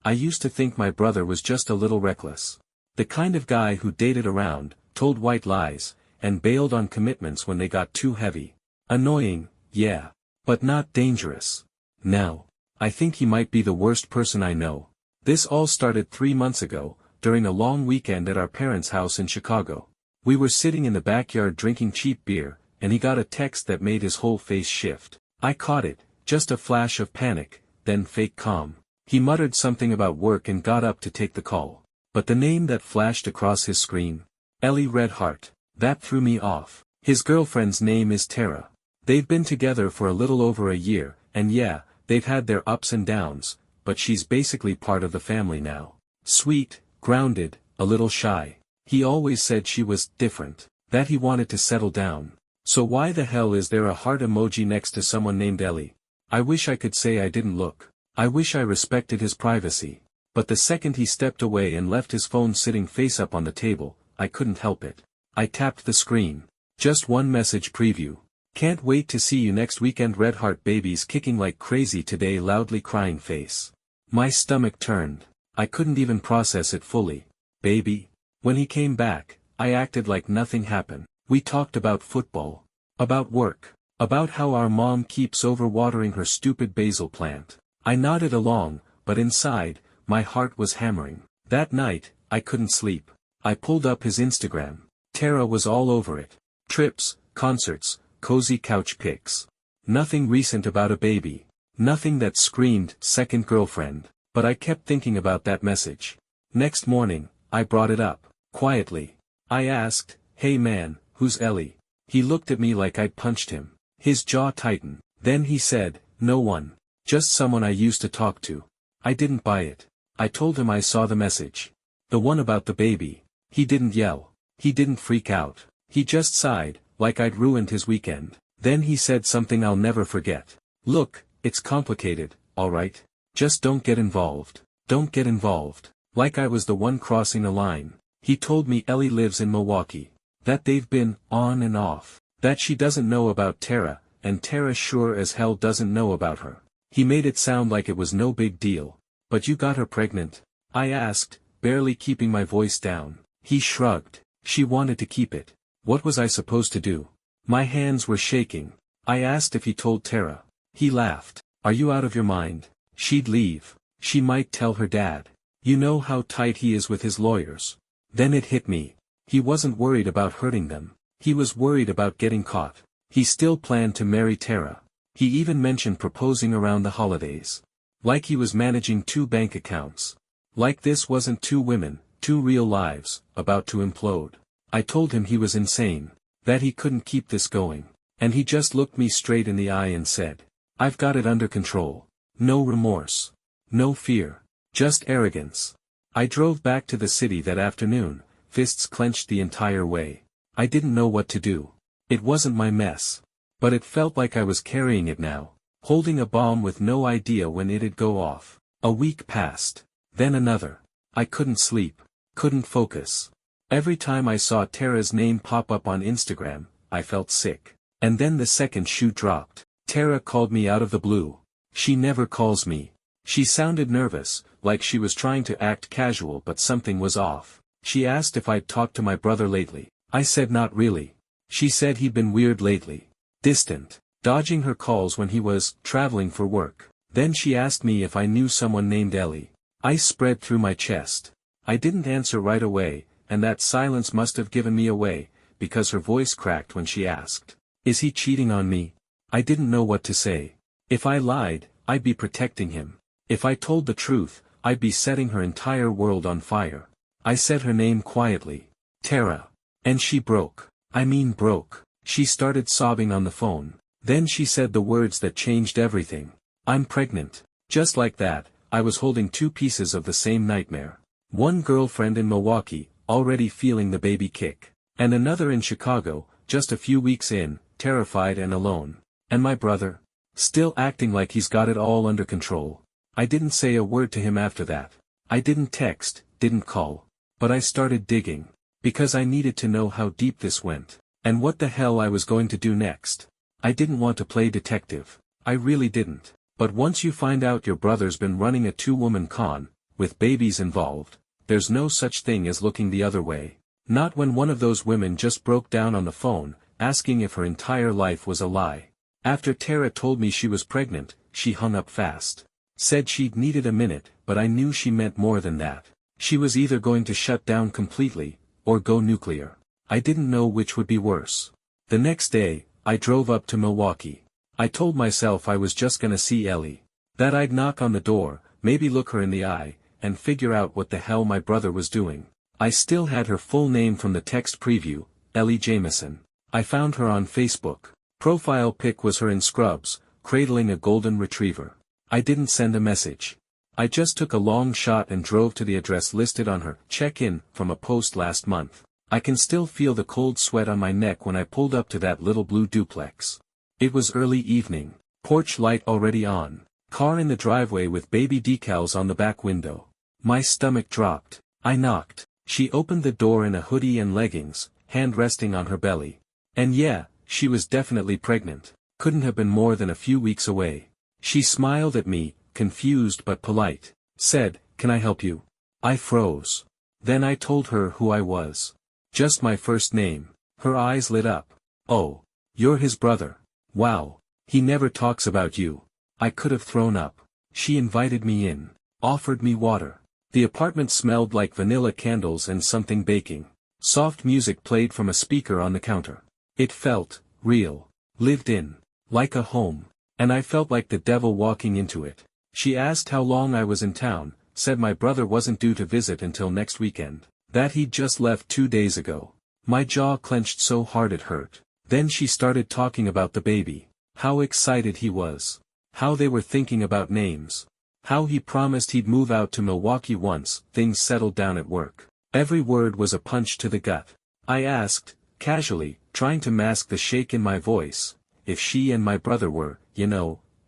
I used to think my brother was just a little reckless. The kind of guy who dated around, told white lies, and bailed on commitments when they got too heavy. Annoying, yeah. But not dangerous. Now, I think he might be the worst person I know. This all started 3 months ago, during a long weekend at our parents' house in Chicago. We were sitting in the backyard drinking cheap beer, and he got a text that made his whole face shift. I caught it, just a flash of panic, then fake calm. He muttered something about work and got up to take the call. But the name that flashed across his screen, Ellie Redhart, that threw me off. His girlfriend's name is Tara. They've been together for a little over a year, and yeah, they've had their ups and downs, but she's basically part of the family now. Sweet, grounded, a little shy. He always said she was different, that he wanted to settle down. So why the hell is there a heart emoji next to someone named Ellie? I wish I could say I didn't look. I wish I respected his privacy. But the second he stepped away and left his phone sitting face up on the table, I couldn't help it. I tapped the screen. Just one message preview. Can't wait to see you next weekend. Redheart babies kicking like crazy today. Loudly crying face. My stomach turned. I couldn't even process it fully. Baby. When he came back, I acted like nothing happened. We talked about football. About work. About how our mom keeps overwatering her stupid basil plant. I nodded along, but inside, my heart was hammering. That night, I couldn't sleep. I pulled up his Instagram. Tara was all over it. Trips, concerts, cozy couch pics. Nothing recent about a baby. Nothing that screamed second girlfriend. But I kept thinking about that message. Next morning, I brought it up. Quietly. I asked, "Hey man, who's Ellie?" He looked at me like I'd punched him. His jaw tightened. Then he said, "No one. Just someone I used to talk to." I didn't buy it. I told him I saw the message. The one about the baby. He didn't yell. He didn't freak out. He just sighed, like I'd ruined his weekend. Then he said something I'll never forget. "Look, it's complicated, alright? Just don't get involved. Don't get involved." Like I was the one crossing a line. He told me Ellie lives in Milwaukee. That they've been on and off. That she doesn't know about Tara, and Tara sure as hell doesn't know about her. He made it sound like it was no big deal. "But you got her pregnant?" I asked, barely keeping my voice down. He shrugged. "She wanted to keep it. What was I supposed to do?" My hands were shaking. I asked if he told Tara. He laughed. "Are you out of your mind? She'd leave. She might tell her dad. You know how tight he is with his lawyers." Then it hit me. He wasn't worried about hurting them. He was worried about getting caught. He still planned to marry Tara. He even mentioned proposing around the holidays. Like he was managing 2 bank accounts. Like this wasn't 2 women, 2 real lives, about to implode. I told him he was insane. That he couldn't keep this going. And he just looked me straight in the eye and said, "I've got it under control. No remorse. No fear. Just arrogance." I drove back to the city that afternoon, fists clenched the entire way. I didn't know what to do. It wasn't my mess. But it felt like I was carrying it now, holding a bomb with no idea when it'd go off. A week passed. Then another. I couldn't sleep. Couldn't focus. Every time I saw Tara's name pop up on Instagram, I felt sick. And then the second shoe dropped. Tara called me out of the blue. She never calls me. She sounded nervous, like she was trying to act casual but something was off. She asked if I'd talked to my brother lately. I said not really. She said he'd been weird lately. Distant. Dodging her calls when he was traveling for work. Then she asked me if I knew someone named Ellie. Ice spread through my chest. I didn't answer right away, and that silence must have given me away, because her voice cracked when she asked, "Is he cheating on me?" I didn't know what to say. If I lied, I'd be protecting him. If I told the truth, I'd be setting her entire world on fire. I said her name quietly. "Tara." And she broke. I mean broke. She started sobbing on the phone. Then she said the words that changed everything. "I'm pregnant." Just like that, I was holding 2 pieces of the same nightmare. One girlfriend in Milwaukee, already feeling the baby kick. And another in Chicago, just a few weeks in, terrified and alone. And my brother? Still acting like he's got it all under control. I didn't say a word to him after that. I didn't text, didn't call. But I started digging. Because I needed to know how deep this went. And what the hell I was going to do next. I didn't want to play detective. I really didn't. But once you find out your brother's been running a 2-woman con, with babies involved, there's no such thing as looking the other way. Not when one of those women just broke down on the phone, asking if her entire life was a lie. After Tara told me she was pregnant, she hung up fast. Said she'd needed a minute, but I knew she meant more than that. She was either going to shut down completely, or go nuclear. I didn't know which would be worse. The next day, I drove up to Milwaukee. I told myself I was just gonna see Ellie. That I'd knock on the door, maybe look her in the eye, and figure out what the hell my brother was doing. I still had her full name from the text preview, Ellie Jamieson. I found her on Facebook. Profile pic was her in scrubs, cradling a golden retriever. I didn't send a message. I just took a long shot and drove to the address listed on her check-in from a post last month. I can still feel the cold sweat on my neck when I pulled up to that little blue duplex. It was early evening. Porch light already on. Car in the driveway with baby decals on the back window. My stomach dropped. I knocked. She opened the door in a hoodie and leggings, hand resting on her belly. And yeah, she was definitely pregnant. Couldn't have been more than a few weeks away. She smiled at me, confused but polite. Said, "Can I help you?" I froze. Then I told her who I was. Just my first name. Her eyes lit up. "Oh. You're his brother. Wow. He never talks about you." I could have thrown up. She invited me in. Offered me water. The apartment smelled like vanilla candles and something baking. Soft music played from a speaker on the counter. It felt real. Lived in. Like a home. And I felt like the devil walking into it. She asked how long I was in town, said my brother wasn't due to visit until next weekend. That he'd just left 2 days ago. My jaw clenched so hard it hurt. Then she started talking about the baby. How excited he was. How they were thinking about names. How he promised he'd move out to Milwaukee once things settled down at work. Every word was a punch to the gut. I asked, casually, trying to mask the shake in my voice, if she and my brother were,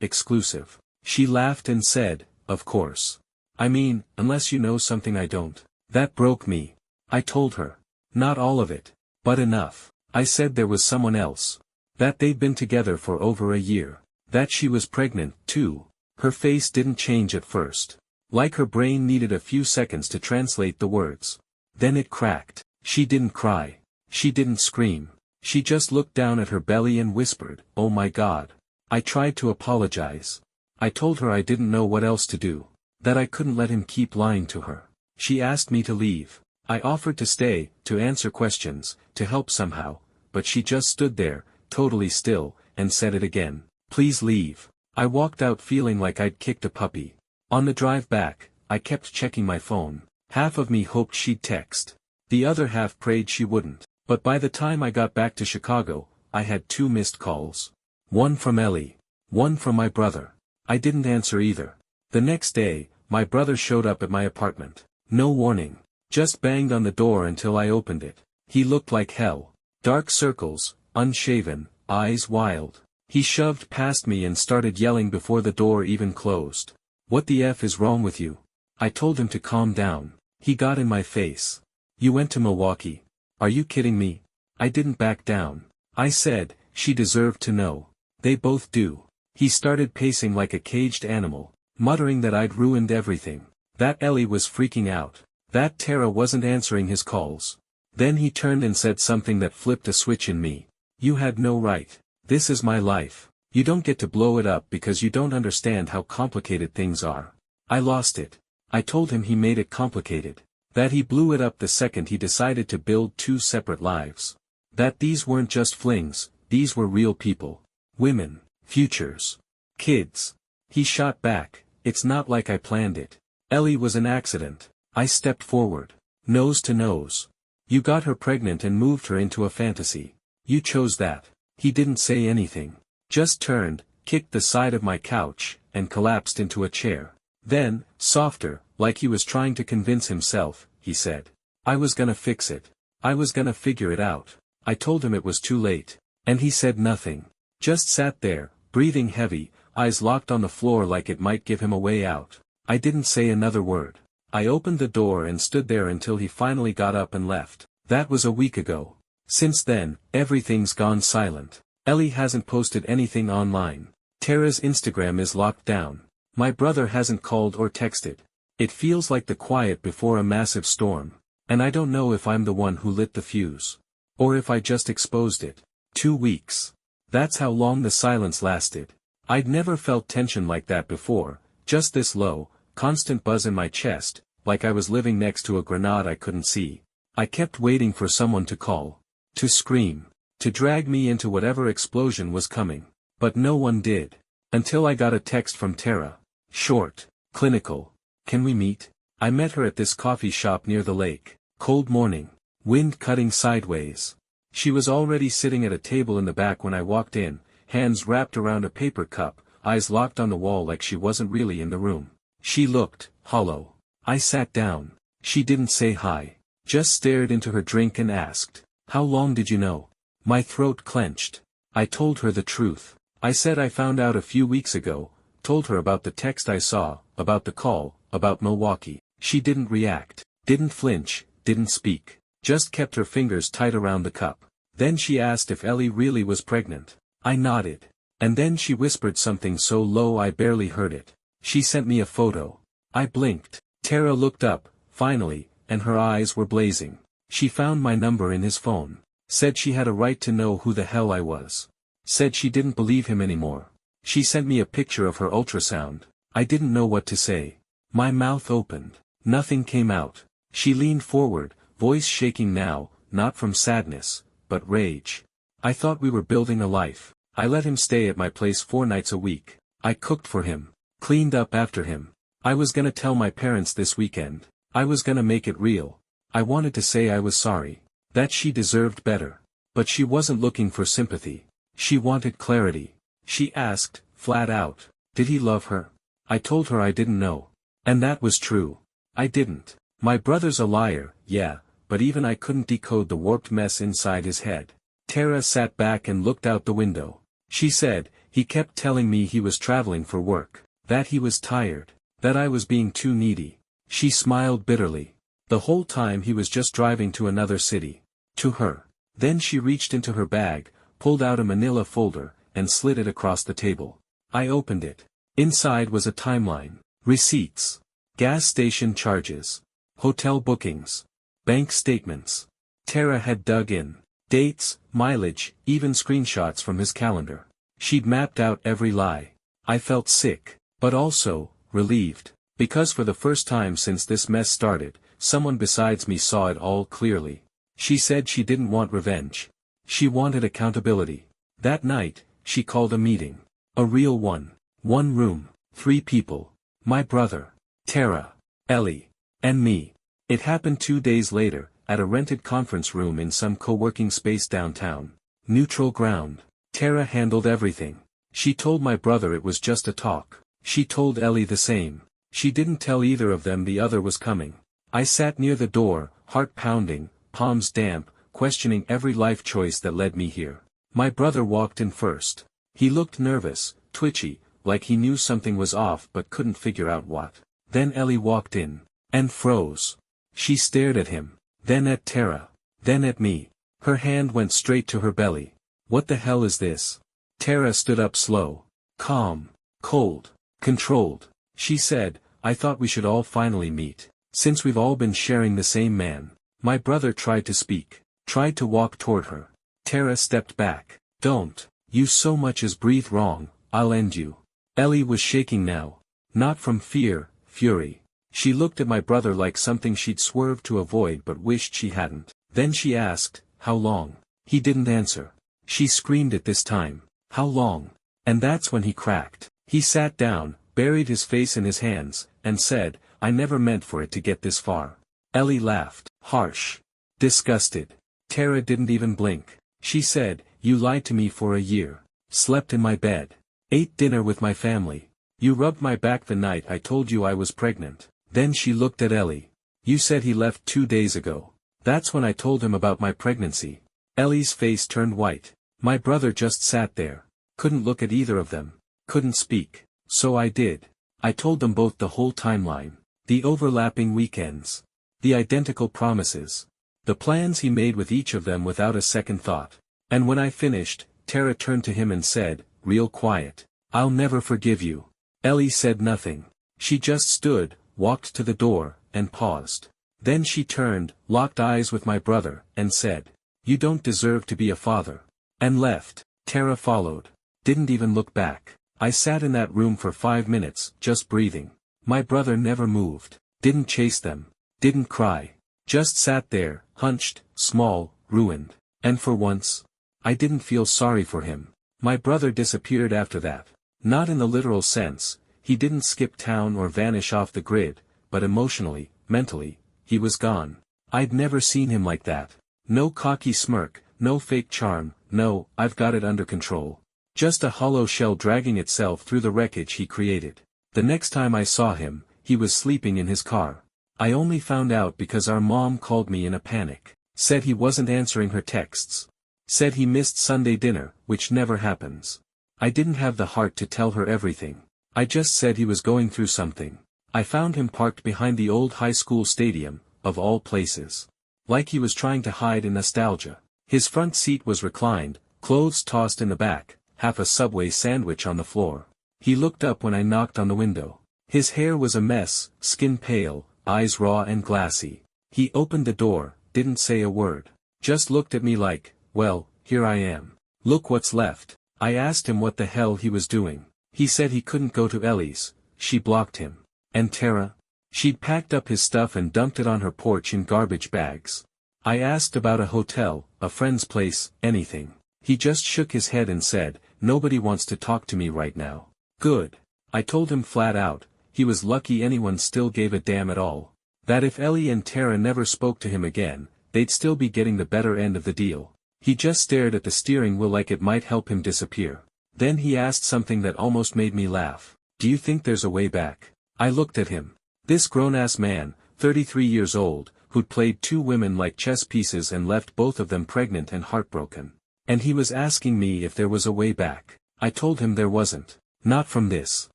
exclusive. She laughed and said, "Of course. I mean, unless you know something I don't." That broke me. I told her. Not all of it, but enough. I said there was someone else. That they'd been together for over a year. That she was pregnant, too. Her face didn't change at first. Like her brain needed a few seconds to translate the words. Then it cracked. She didn't cry. She didn't scream. She just looked down at her belly and whispered, "Oh my God." I tried to apologize. I told her I didn't know what else to do. That I couldn't let him keep lying to her. She asked me to leave. I offered to stay, to answer questions, to help somehow, but she just stood there, totally still, and said it again. "Please leave." I walked out feeling like I'd kicked a puppy. On the drive back, I kept checking my phone. Half of me hoped she'd text. The other half prayed she wouldn't. But by the time I got back to Chicago, I had 2 missed calls. One from Ellie. One from my brother. I didn't answer either. The next day, my brother showed up at my apartment. No warning. Just banged on the door until I opened it. He looked like hell. Dark circles, unshaven, eyes wild. He shoved past me and started yelling before the door even closed. "What the F is wrong with you?" I told him to calm down. He got in my face. "You went to Milwaukee. Are you kidding me?" I didn't back down. I said, she deserved to know. They both do. He started pacing like a caged animal, muttering that I'd ruined everything. That Ellie was freaking out. That Tara wasn't answering his calls. Then he turned and said something that flipped a switch in me. "You had no right. This is my life. You don't get to blow it up because you don't understand how complicated things are." I lost it. I told him he made it complicated. That he blew it up the second he decided to build 2 separate lives. That these weren't just flings, these were real people. Women, futures, kids. He shot back, "It's not like I planned it. Ellie was an accident." I stepped forward. Nose to nose. "You got her pregnant and moved her into a fantasy. You chose that." He didn't say anything. Just turned, kicked the side of my couch, and collapsed into a chair. Then, softer, like he was trying to convince himself, he said, "I was gonna fix it. I was gonna figure it out." I told him it was too late. And he said nothing. Just sat there, breathing heavy, eyes locked on the floor like it might give him a way out. I didn't say another word. I opened the door and stood there until he finally got up and left. That was a week ago. Since then, everything's gone silent. Ellie hasn't posted anything online. Tara's Instagram is locked down. My brother hasn't called or texted. It feels like the quiet before a massive storm. And I don't know if I'm the one who lit the fuse. Or if I just exposed it. 2 weeks. That's how long the silence lasted. I'd never felt tension like that before, just this low, constant buzz in my chest, like I was living next to a grenade I couldn't see. I kept waiting for someone to call. To scream. To drag me into whatever explosion was coming. But no one did. Until I got a text from Tara. Short. Clinical. Can we meet? I met her at this coffee shop near the lake. Cold morning. Wind cutting sideways. She was already sitting at a table in the back when I walked in, hands wrapped around a paper cup, eyes locked on the wall like she wasn't really in the room. She looked hollow. I sat down. She didn't say hi. Just stared into her drink and asked, "How long did you know?" My throat clenched. I told her the truth. I said I found out a few weeks ago, told her about the text I saw, about the call, about Milwaukee. She didn't react, didn't flinch, didn't speak, just kept her fingers tight around the cup. Then she asked if Ellie really was pregnant. I nodded. And then she whispered something so low I barely heard it. She sent me a photo. I blinked. Tara looked up, finally, and her eyes were blazing. She found my number in his phone. Said she had a right to know who the hell I was. Said she didn't believe him anymore. She sent me a picture of her ultrasound. I didn't know what to say. My mouth opened. Nothing came out. She leaned forward, voice shaking now, not from sadness, but rage. I thought we were building a life. I let him stay at my place 4 nights a week. I cooked for him. Cleaned up after him. I was gonna tell my parents this weekend. I was gonna make it real. I wanted to say I was sorry. That she deserved better. But she wasn't looking for sympathy. She wanted clarity. She asked, flat out, did he love her? I told her I didn't know. And that was true. I didn't. My brother's a liar, yeah, but even I couldn't decode the warped mess inside his head. Tara sat back and looked out the window. She said, he kept telling me he was traveling for work, that he was tired, that I was being too needy. She smiled bitterly. The whole time he was just driving to another city. To her. Then she reached into her bag, pulled out a manila folder, and slid it across the table. I opened it. Inside was a timeline. Receipts. Gas station charges. Hotel bookings. Bank statements. Tara had dug in. Dates, mileage, even screenshots from his calendar. She'd mapped out every lie. I felt sick, but also, relieved. Because for the first time since this mess started, someone besides me saw it all clearly. She said she didn't want revenge. She wanted accountability. That night, she called a meeting. A real one. 1 room, 3 people. My brother, Tara, Ellie, and me. It happened 2 days later, at a rented conference room in some co-working space downtown. Neutral ground. Tara handled everything. She told my brother it was just a talk. She told Ellie the same. She didn't tell either of them the other was coming. I sat near the door, heart pounding, palms damp, questioning every life choice that led me here. My brother walked in first. He looked nervous, twitchy, like he knew something was off but couldn't figure out what. Then Ellie walked in. And froze. She stared at him. Then at Tara. Then at me. Her hand went straight to her belly. What the hell is this? Tara stood up slow. Calm. Cold. Controlled. She said, I thought we should all finally meet. Since we've all been sharing the same man. My brother tried to speak. Tried to walk toward her. Tara stepped back. Don't. You so much as breathe wrong, I'll end you. Ellie was shaking now. Not from fear, fury. She looked at my brother like something she'd swerved to avoid but wished she hadn't. Then she asked, how long? He didn't answer. She screamed it this time. How long? And that's when he cracked. He sat down, buried his face in his hands, and said, I never meant for it to get this far. Ellie laughed. Harsh. Disgusted. Tara didn't even blink. She said, you lied to me for a year. Slept in my bed. Ate dinner with my family. You rubbed my back the night I told you I was pregnant. Then she looked at Ellie. You said he left 2 days ago. That's when I told him about my pregnancy. Ellie's face turned white. My brother just sat there. Couldn't look at either of them. Couldn't speak. So I did. I told them both the whole timeline. The overlapping weekends. The identical promises. The plans he made with each of them without a second thought. And when I finished, Tara turned to him and said, real quiet, I'll never forgive you. Ellie said nothing. She just stood, walked to the door, and paused. Then she turned, locked eyes with my brother, and said, "You don't deserve to be a father." And left. Tara followed. Didn't even look back. I sat in that room for 5 minutes, just breathing. My brother never moved. Didn't chase them. Didn't cry. Just sat there, hunched, small, ruined. And for once, I didn't feel sorry for him. My brother disappeared after that. Not in the literal sense, he didn't skip town or vanish off the grid, but emotionally, mentally, he was gone. I'd never seen him like that. No cocky smirk, no fake charm, no, "I've got it under control." Just a hollow shell dragging itself through the wreckage he created. The next time I saw him, he was sleeping in his car. I only found out because our mom called me in a panic. Said he wasn't answering her texts. Said he missed Sunday dinner, which never happens. I didn't have the heart to tell her everything. I just said he was going through something. I found him parked behind the old high school stadium, of all places. Like he was trying to hide in nostalgia. His front seat was reclined, clothes tossed in the back, half a Subway sandwich on the floor. He looked up when I knocked on the window. His hair was a mess, skin pale, eyes raw and glassy. He opened the door, didn't say a word. Just looked at me like, "Well, here I am. Look what's left." I asked him what the hell he was doing. He said he couldn't go to Ellie's, she blocked him. And Tara? She'd packed up his stuff and dumped it on her porch in garbage bags. I asked about a hotel, a friend's place, anything. He just shook his head and said, "Nobody wants to talk to me right now." Good. I told him flat out, he was lucky anyone still gave a damn at all. That if Ellie and Tara never spoke to him again, they'd still be getting the better end of the deal. He just stared at the steering wheel like it might help him disappear. Then he asked something that almost made me laugh. "Do you think there's a way back?" I looked at him. This grown-ass man, 33 years old, who'd played 2 women like chess pieces and left both of them pregnant and heartbroken. And he was asking me if there was a way back. I told him there wasn't. Not from this.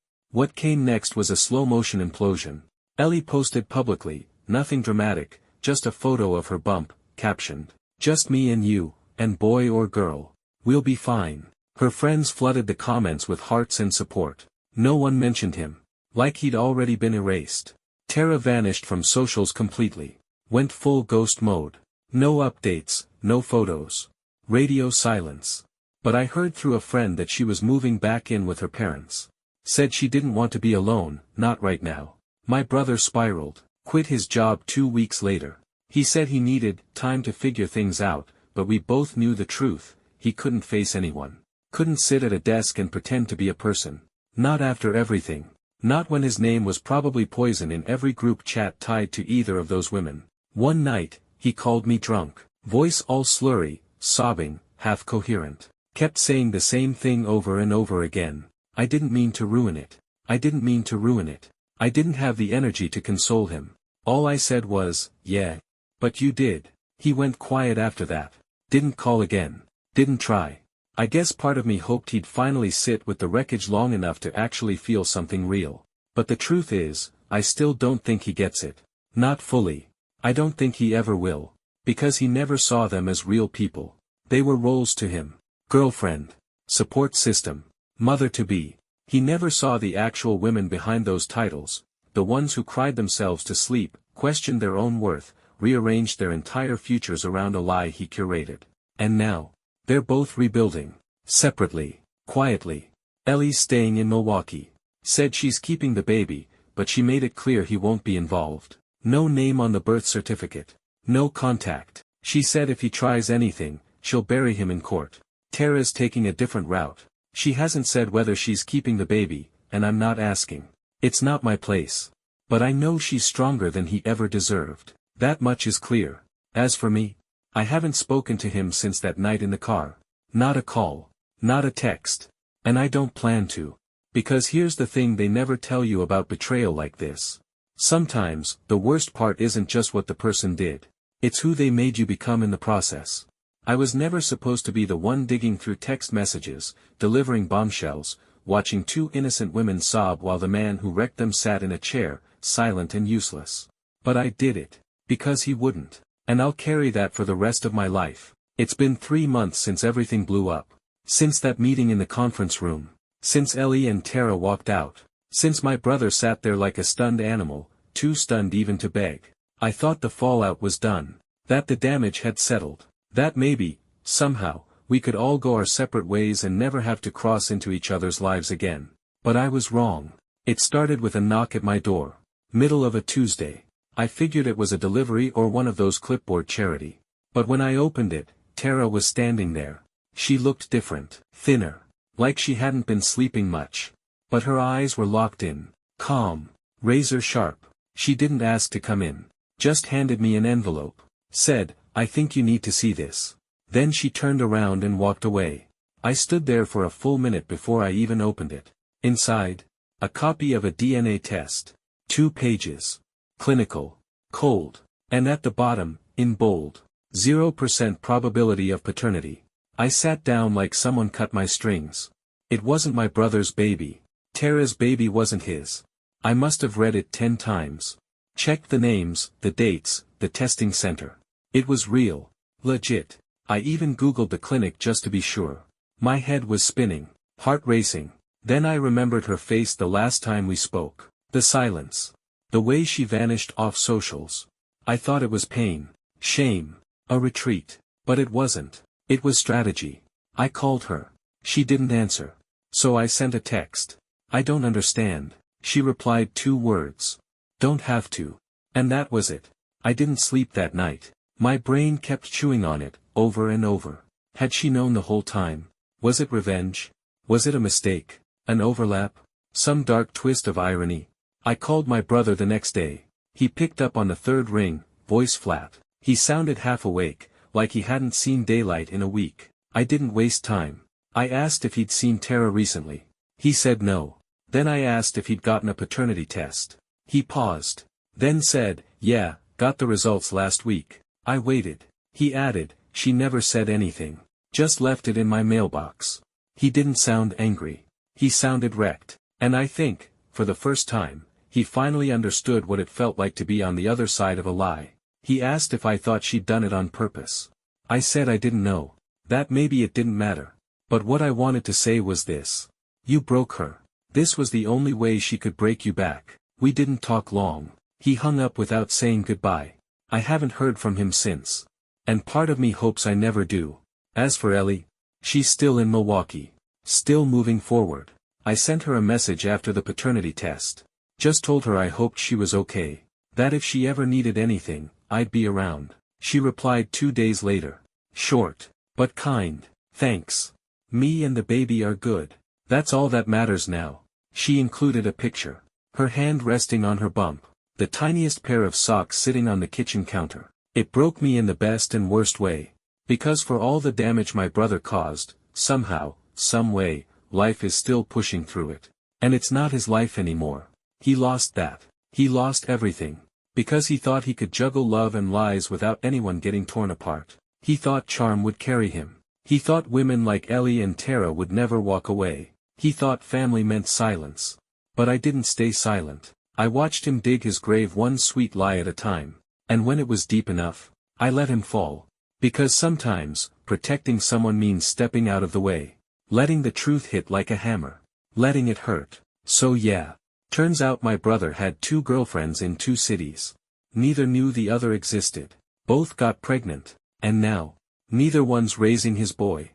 What came next was a slow-motion implosion. Ellie posted publicly, nothing dramatic, just a photo of her bump, captioned, "Just me and you, and boy or girl. We'll be fine." Her friends flooded the comments with hearts and support. No one mentioned him. Like he'd already been erased. Tara vanished from socials completely. Went full ghost mode. No updates, no photos. Radio silence. But I heard through a friend that she was moving back in with her parents. Said she didn't want to be alone, not right now. My brother spiraled. Quit his job 2 weeks later. He said he needed time to figure things out, but we both knew the truth, he couldn't face anyone. Couldn't sit at a desk and pretend to be a person. Not after everything. Not when his name was probably poison in every group chat tied to either of those women. One night, he called me drunk. Voice all slurry, sobbing, half coherent. Kept saying the same thing over and over again. I didn't mean to ruin it. I didn't mean to ruin it. I didn't have the energy to console him. All I said was, "Yeah. But you did." He went quiet after that. Didn't call again. Didn't try. I guess part of me hoped he'd finally sit with the wreckage long enough to actually feel something real. But the truth is, I still don't think he gets it. Not fully. I don't think he ever will. Because he never saw them as real people. They were roles to him. Girlfriend. Support system. Mother-to-be. He never saw the actual women behind those titles, the ones who cried themselves to sleep, questioned their own worth, rearranged their entire futures around a lie he curated. And now, they're both rebuilding. Separately. Quietly. Ellie's staying in Milwaukee. Said she's keeping the baby, but she made it clear he won't be involved. No name on the birth certificate. No contact. She said if he tries anything, she'll bury him in court. Tara's taking a different route. She hasn't said whether she's keeping the baby, and I'm not asking. It's not my place. But I know she's stronger than he ever deserved. That much is clear. As for me, I haven't spoken to him since that night in the car. Not a call. Not a text. And I don't plan to. Because here's the thing they never tell you about betrayal like this. Sometimes, the worst part isn't just what the person did. It's who they made you become in the process. I was never supposed to be the one digging through text messages, delivering bombshells, watching 2 innocent women sob while the man who wrecked them sat in a chair, silent and useless. But I did it. Because he wouldn't. And I'll carry that for the rest of my life. It's been 3 months since everything blew up. Since that meeting in the conference room. Since Ellie and Tara walked out. Since my brother sat there like a stunned animal, too stunned even to beg. I thought the fallout was done. That the damage had settled. That maybe, somehow, we could all go our separate ways and never have to cross into each other's lives again. But I was wrong. It started with a knock at my door. Middle of a Tuesday. I figured it was a delivery or one of those clipboard charity. But when I opened it, Tara was standing there. She looked different, thinner, like she hadn't been sleeping much. But her eyes were locked in, calm, razor sharp. She didn't ask to come in. Just handed me an envelope. Said, "I think you need to see this." Then she turned around and walked away. I stood there for a full minute before I even opened it. Inside, a copy of a DNA test. 2 pages. Clinical. Cold. And at the bottom, in bold, 0% probability of paternity. I sat down like someone cut my strings. It wasn't my brother's baby. Tara's baby wasn't his. I must have read it 10 times. Checked the names, the dates, the testing center. It was real. Legit. I even Googled the clinic just to be sure. My head was spinning. Heart racing. Then I remembered her face the last time we spoke. The silence. The way she vanished off socials. I thought it was pain. Shame. A retreat. But it wasn't. It was strategy. I called her. She didn't answer. So I sent a text. "I don't understand." She replied 2 words. "Don't have to." And that was it. I didn't sleep that night. My brain kept chewing on it, over and over. Had she known the whole time? Was it revenge? Was it a mistake? An overlap? Some dark twist of irony? I called my brother the next day. He picked up on the 3rd ring, voice flat. He sounded half awake, like he hadn't seen daylight in a week. I didn't waste time. I asked if he'd seen Tara recently. He said no. Then I asked if he'd gotten a paternity test. He paused. Then said, "Yeah, got the results last week." I waited. He added, "She never said anything. Just left it in my mailbox." He didn't sound angry. He sounded wrecked. And I think, for the first time, he finally understood what it felt like to be on the other side of a lie. He asked if I thought she'd done it on purpose. I said I didn't know. That maybe it didn't matter. But what I wanted to say was this. You broke her. This was the only way she could break you back. We didn't talk long. He hung up without saying goodbye. I haven't heard from him since. And part of me hopes I never do. As for Ellie, she's still in Milwaukee. Still moving forward. I sent her a message after the paternity test. Just told her I hoped she was okay. That if she ever needed anything, I'd be around. She replied 2 days later. Short. But kind. Thanks. Me and the baby are good. That's all that matters now. She included a picture. Her hand resting on her bump. The tiniest pair of socks sitting on the kitchen counter. It broke me in the best and worst way. Because for all the damage my brother caused, somehow, some way, life is still pushing through it. And it's not his life anymore. He lost that. He lost everything. Because he thought he could juggle love and lies without anyone getting torn apart. He thought charm would carry him. He thought women like Ellie and Tara would never walk away. He thought family meant silence. But I didn't stay silent. I watched him dig his grave one sweet lie at a time. And when it was deep enough, I let him fall. Because sometimes, protecting someone means stepping out of the way. Letting the truth hit like a hammer. Letting it hurt. So yeah. Turns out my brother had 2 girlfriends in 2 cities. Neither knew the other existed. Both got pregnant. And now, neither one's raising his boy.